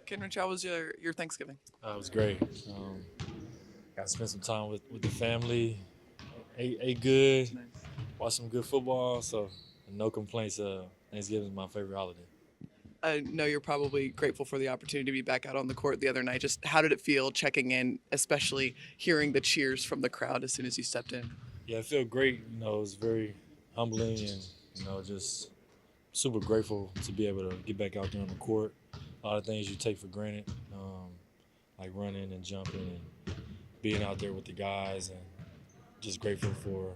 Kenrich, how was your Thanksgiving? It was great. Got to spend some time with the family. Ate good, Nice. watched some good football. So no complaints. Thanksgiving is my favorite holiday. I know you're probably grateful for the opportunity to be back out on the court the other night. Just how did it feel checking in, especially hearing the cheers from the crowd as soon as you stepped in? Yeah, it felt great. It was very humbling and just super grateful to be able to get back out there on the court. A lot of things you take for granted, like running and jumping and being out there with the guys, and just grateful for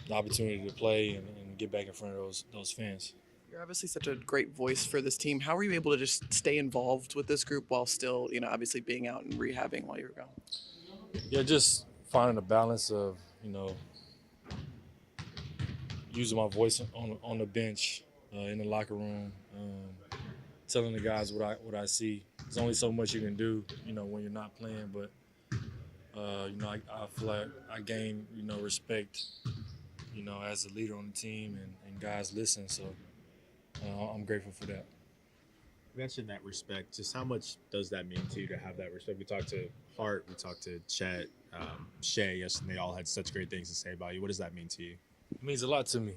the opportunity to play and get back in front of those fans. You're obviously such a great voice for this team. How were you able to just stay involved with this group while still, obviously being out and rehabbing while you were gone? Yeah, just finding a balance of using my voice on the bench, in the locker room, telling the guys what I see. There's only so much you can do, when you're not playing. But I feel like I gain respect, as a leader on the team, and guys listen. So I'm grateful for that. You mentioned that respect. Just how much does that mean to you to have that respect? We talked to Hart, we talked to Chet, Shea yesterday. They all had such great things to say about you. What does that mean to you? It means a lot to me.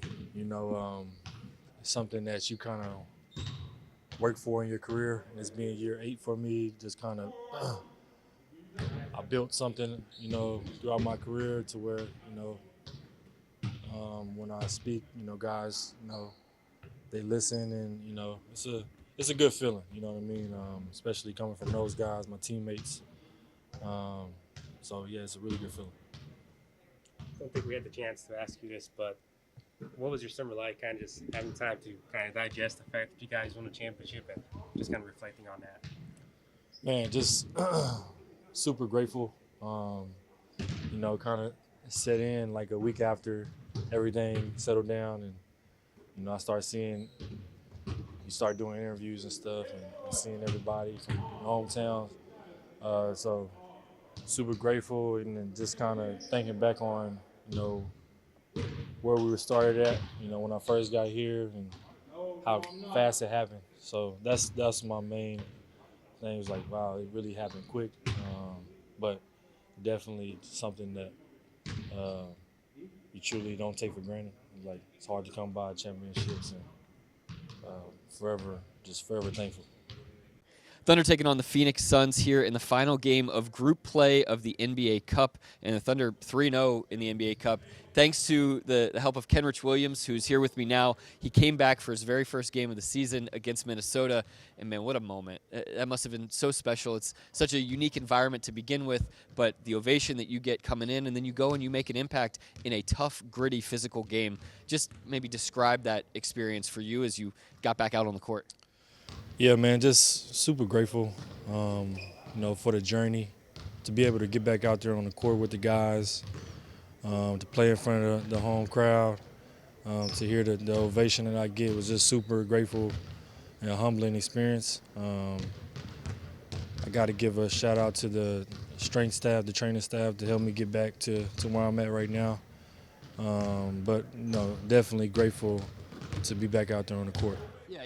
It's something that you kind of work for in your career. And it's being year 8 for me. Just kind of, I built something, throughout my career to where, when I speak, guys, they listen, and it's a good feeling. You know what I mean? Especially coming from those guys, my teammates. So yeah, it's a really good feeling. I don't think we had the chance to ask you this, but what was your summer like? Kind of just having time to kind of digest the fact that you guys won a championship and just kind of reflecting on that. Man, just super grateful. Kind of set in like a week after everything settled down, and I start seeing, you start doing interviews and stuff, and seeing everybody from hometown. So super grateful, and then just kind of thinking back on, where we were started at, when I first got here, and how fast it happened. So that's my main thing. It was like, wow, it really happened quick. But definitely something that you truly don't take for granted. Like, it's hard to come by championships, and forever thankful. Thunder taking on the Phoenix Suns here in the final game of group play of the NBA Cup, and the Thunder 3-0 in the NBA Cup. Thanks to the help of Kenrich Williams, who's here with me now. He came back for his very first game of the season against Minnesota, and man, what a moment. That must have been so special. It's such a unique environment to begin with, but the ovation that you get coming in, and then you go and you make an impact in a tough, gritty, physical game. Just maybe describe that experience for you as you got back out on the court. Yeah, man, just super grateful, for the journey, to be able to get back out there on the court with the guys, to play in front of the home crowd, to hear the ovation that I get. Was just super grateful and a humbling experience. I got to give a shout out to the strength staff, the training staff, to help me get back to where I'm at right now. But definitely grateful to be back out there on the court.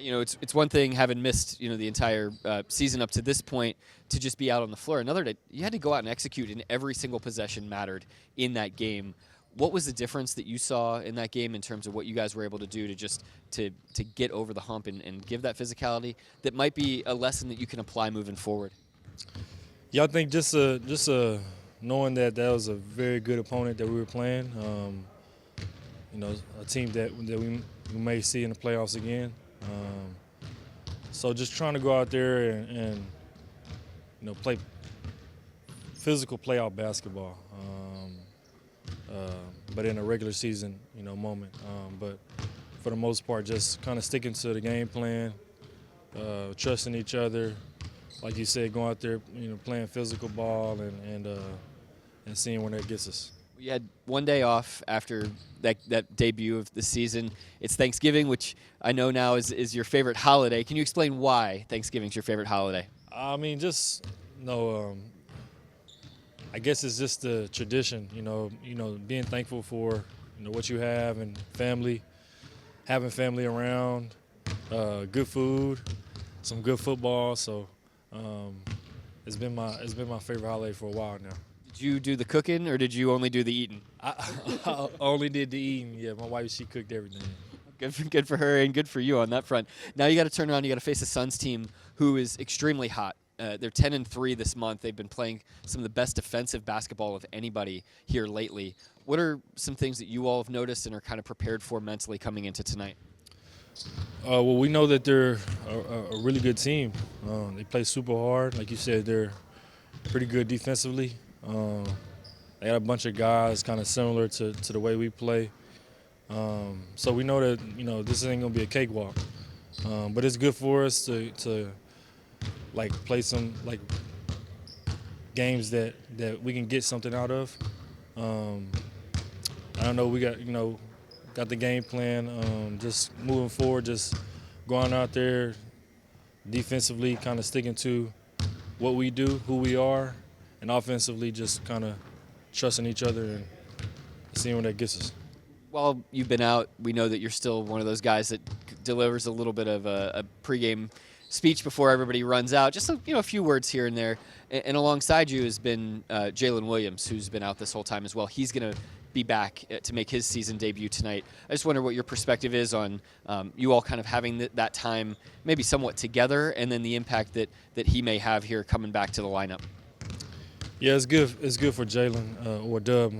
Yeah, it's one thing having missed, the entire season up to this point to just be out on the floor. Another day, you had to go out and execute, and every single possession mattered in that game. What was the difference that you saw in that game in terms of what you guys were able to do to just to get over the hump and give that physicality that might be a lesson that you can apply moving forward? Yeah, I think just knowing that was a very good opponent that we were playing. A team that we may see in the playoffs again. So just trying to go out there and play physical playoff basketball, but in a regular season moment. But for the most part, just kind of sticking to the game plan, trusting each other, like you said, going out there playing physical ball and seeing where that gets us. You had one day off after that debut of the season. It's Thanksgiving, which I know now is your favorite holiday. Can you explain why Thanksgiving's your favorite holiday? I mean, just I guess it's just the tradition. Being thankful for what you have and family, having family around, good food, some good football. So It's been my favorite holiday for a while now. Did you do the cooking or did you only do the eating? I only did the eating. Yeah, my wife, she cooked everything. Good for her and good for you on that front. Now you got to turn around. You got to face a Suns team who is extremely hot. They're 10-3 this month. They've been playing some of the best defensive basketball of anybody here lately. What are some things that you all have noticed and are kind of prepared for mentally coming into tonight? Well, we know that they're a really good team. They play super hard. Like you said, they're pretty good defensively. They got a bunch of guys kind of similar to the way we play. So we know that, this ain't going to be a cakewalk. But it's good for us to play some games that we can get something out of. I don't know, we got the game plan, just moving forward, just going out there defensively, kind of sticking to what we do, who we are, and offensively just kind of trusting each other and seeing where that gets us. While you've been out, we know that you're still one of those guys that delivers a little bit of a pregame speech before everybody runs out. Just a few words here and there. And alongside you has been Jalen Williams, who's been out this whole time as well. He's going to be back to make his season debut tonight. I just wonder what your perspective is on you all kind of having that time maybe somewhat together, and then the impact that he may have here coming back to the lineup. Yeah, it's good. It's good for Jalen or Dub.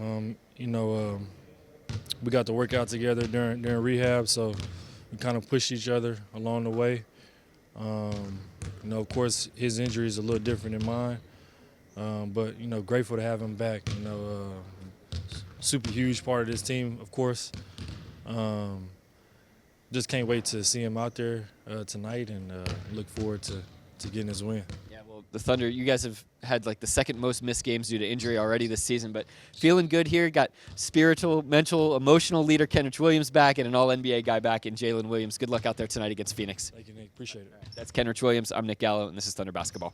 We got to work out together during rehab, so we kind of pushed each other along the way. Of course, his injury is a little different than mine, but grateful to have him back. Super huge part of this team, of course. Just can't wait to see him out there tonight, and look forward to getting his win. Yeah, well, the Thunder, you guys have had the second most missed games due to injury already this season, but feeling good here. Got spiritual, mental, emotional leader Kenrich Williams back, and an All-NBA guy back in Jalen Williams. Good luck out there tonight against Phoenix. Thank you, Nick. Appreciate it. That's Kenrich Williams. I'm Nick Gallo, and this is Thunder Basketball.